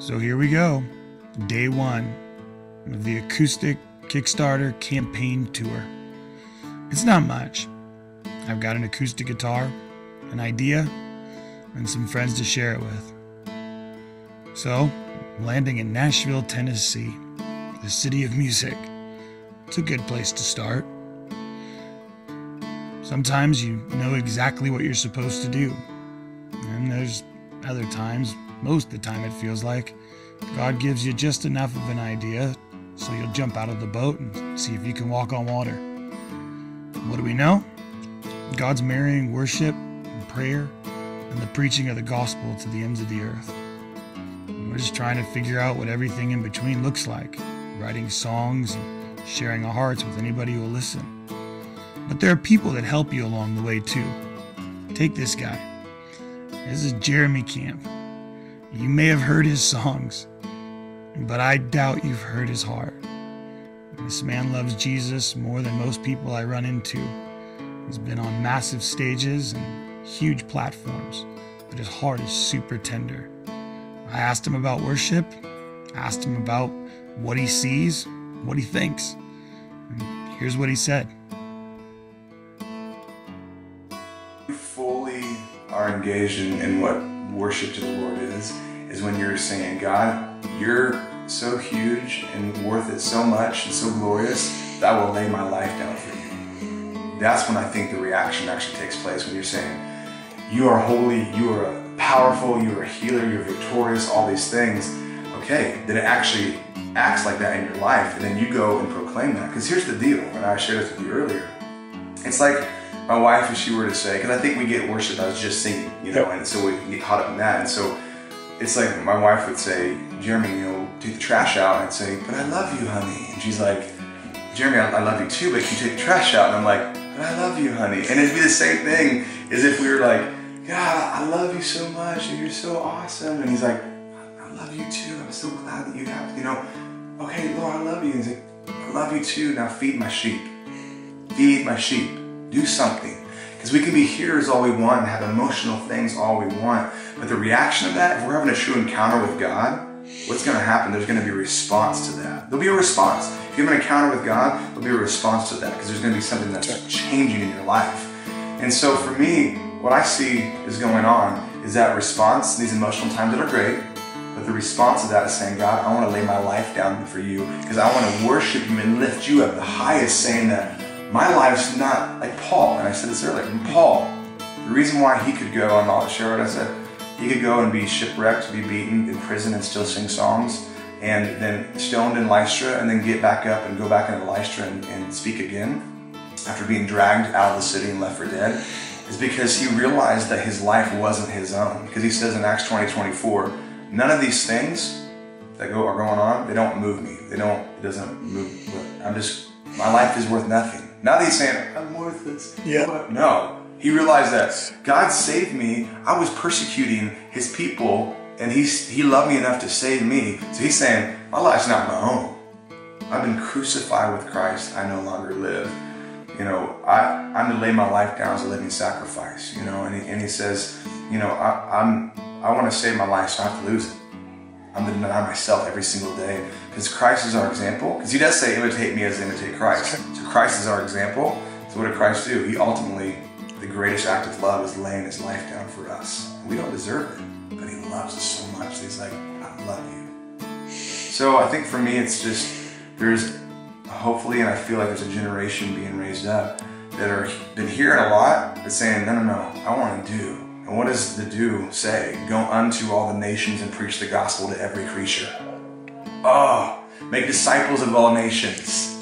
So here we go, day one of the Acoustic Kickstarter campaign tour. It's not much. I've got an acoustic guitar, an idea, and some friends to share it with. So, I'm landing in Nashville, Tennessee, the city of music. It's a good place to start. Sometimes you know exactly what you're supposed to do. And there's other times, most of the time it feels like, God gives you just enough of an idea so you'll jump out of the boat and see if you can walk on water. What do we know? God's marrying worship and prayer and the preaching of the gospel to the ends of the earth. And we're just trying to figure out what everything in between looks like, writing songs and sharing our hearts with anybody who will listen. But there are people that help you along the way too. Take this guy. This is Jeremy Camp. You may have heard his songs, but I doubt you've heard his heart. This man loves Jesus more than most people I run into. He's been on massive stages and huge platforms, but his heart is super tender. I asked him about worship, asked him about what he sees, what he thinks. And here's what he said. You fully are engaged in what worship to the Lord is when you're saying, God, you're so huge and worth it so much and so glorious that I will lay my life down for you. That's when I think the reaction actually takes place, when you're saying, you are holy, you are powerful, you are a healer, you're victorious, all these things. Okay, then it actually acts like that in your life, and then you go and proclaim that. Because here's the deal, and I shared this with you earlier. It's like my wife, if she were to say, because I think we get worship as just singing, you know, and so we can get caught up in that. And so it's like my wife would say, Jeremy, you know, take the trash out. And I'd say, but I love you, honey. And she's like, Jeremy, I love you too, but can you take the trash out? And I'm like, but I love you, honey. And it'd be the same thing as if we were like, God, I love you so much, and you're so awesome. And he's like, I love you too. I'm so glad that you have, you know, okay, Lord, I love you. And he's like, I love you too. Now feed my sheep. Feed my sheep. Do something. Because we can be hearers all we want and have emotional things all we want. But the reaction of that, if we're having a true encounter with God, what's going to happen? There's going to be a response to that. There'll be a response. If you have an encounter with God, there'll be a response to that, because there's going to be something that's changing in your life. And so for me, what I see is going on is that response, these emotional times that are great, but the response to that is saying, God, I want to lay my life down for you, because I want to worship you and lift you up the highest, saying that my life's not like Paul, and I said this earlier, Paul, the reason why he could go, and I'll share what I said, he could go and be shipwrecked, be beaten in prison and still sing songs, and then stoned in Lystra, and then get back up and go back into Lystra and speak again after being dragged out of the city and left for dead, is because he realized that his life wasn't his own. Because he says in Acts 20:24, none of these things that are going on, they don't move me. It doesn't move. My life is worth nothing. Not that he's saying, I'm worthless. Yeah. No. He realized that God saved me. I was persecuting his people, and he loved me enough to save me. So he's saying, my life's not my own. I've been crucified with Christ. I no longer live. You know, I'm to lay my life down as a living sacrifice. You know, and he says, you know, I want to save my life, so I have to lose it. I'm to deny myself every single day, because Christ is our example. Because he does say, imitate me as I imitate Christ. So Christ is our example. So what did Christ do? He ultimately, the greatest act of love is laying his life down for us. We don't deserve it, but he loves us so much that he's like, I love you. So I think for me, it's just, there's hopefully, and I feel like there's a generation being raised up that are been hearing a lot, but saying, no, I want to do. And what does the do say? Go unto all the nations and preach the gospel to every creature. Oh, make disciples of all nations.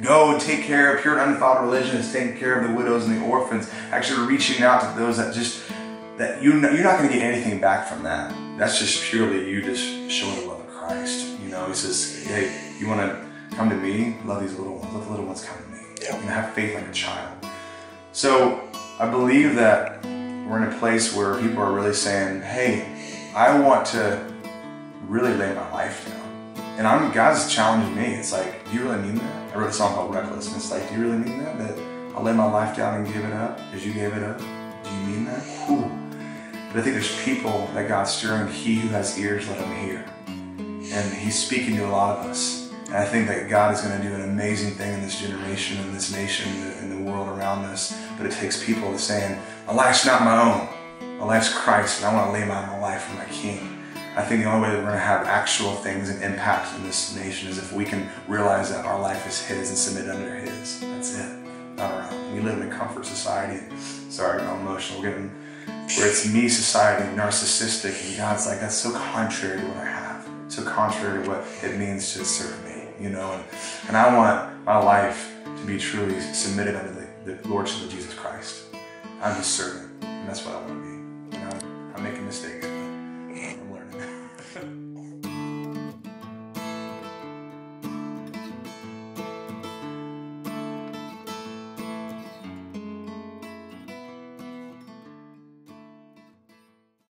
Go and take care of pure and undefiled religion, is taking care of the widows and the orphans. Actually reaching out to those that you're not going to get anything back from that. That's just purely you just showing the love of Christ. You know, he says, hey, you want to come to me? Love these little ones. Let the little ones come to me. Yeah. And have faith like a child. So I believe that we're in a place where people are really saying, hey, I want to really lay my life down. And God's challenging me. It's like, do you really mean that? I wrote a song called Reckless, and it's like, do you really mean that? That I'll lay my life down and give it up as you gave it up? Do you mean that? Ooh. But I think there's people that God's stirring. He who has ears, let him hear. And he's speaking to a lot of us. And I think that God is going to do an amazing thing in this generation, in this nation, in the world around us. But it takes people saying, my life's not my own. My life's Christ, and I want to lay my life for my King. I think the only way that we're going to have actual things and impact in this nation is if we can realize that our life is His and submit under His. That's it. Not our own. We live in a comfort society. Sorry, I'm emotional. We're getting where it's me society, narcissistic, and God's like, that's so contrary to what I have. So contrary to what it means to serve me, you know. And I want my life to be truly submitted under the Lordship of Jesus Christ. I'm His servant, and that's what I want to be. And I'm making mistakes.